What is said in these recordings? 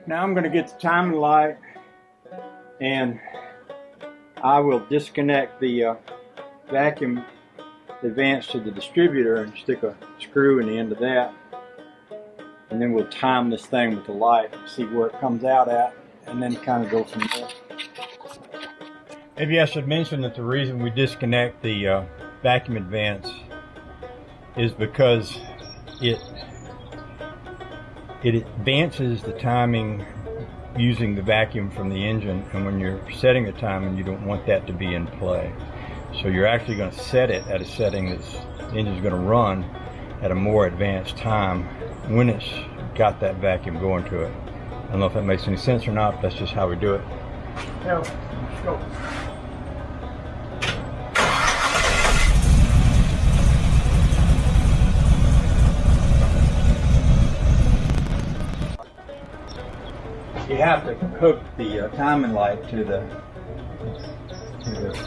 Now I'm going to get the timing light and I will disconnect the vacuum advance to the distributor and stick a screw in the end of that, and then we'll time this thing with the light and see where it comes out at, and then kind of go from there. Maybe I should mention that the reason we disconnect the vacuum advance is because it advances the timing using the vacuum from the engine, and when you're setting the timing you don't want that to be in play. So you're actually going to set it at a setting that's the engine's going to run at a more advanced time when it's got that vacuum going to it. I don't know if that makes any sense or not, but that's just how we do it. Now, let's go. You have to hook the timing light to the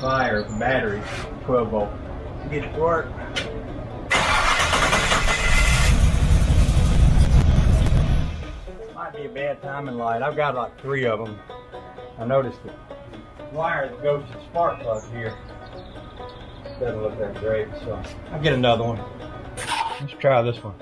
fire battery, 12 volt, to get it to work. Might be a bad timing light. I've got like 3 of them. I noticed the wire that goes to the spark plug here doesn't look that great, so I'll get another one. Let's try this one.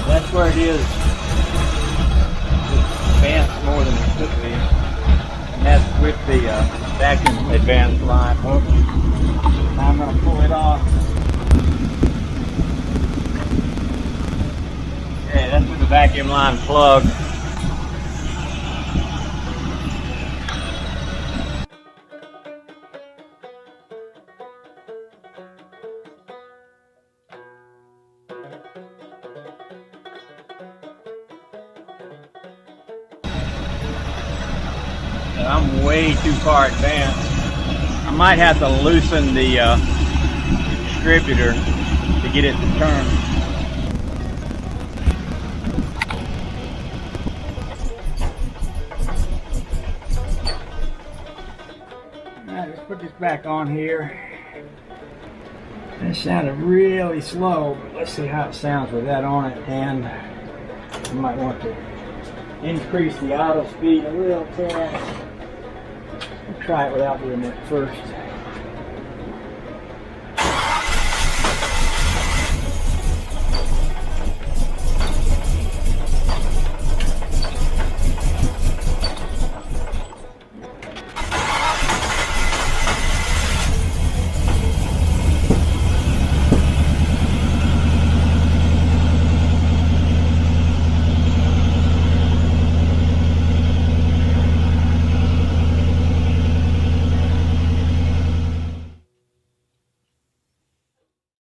That's where it is. It's advanced more than it should be. And that's with the vacuum advance line hook. Now I'm going to pull it off. Okay, that's with the vacuum line plug. I'm way too far advanced. I might have to loosen the distributor to get it to turn. Alright, let's put this back on here. That sounded really slow, but let's see how it sounds with that on it, and you might want to increase the auto speed a little bit. Try it without doing that first.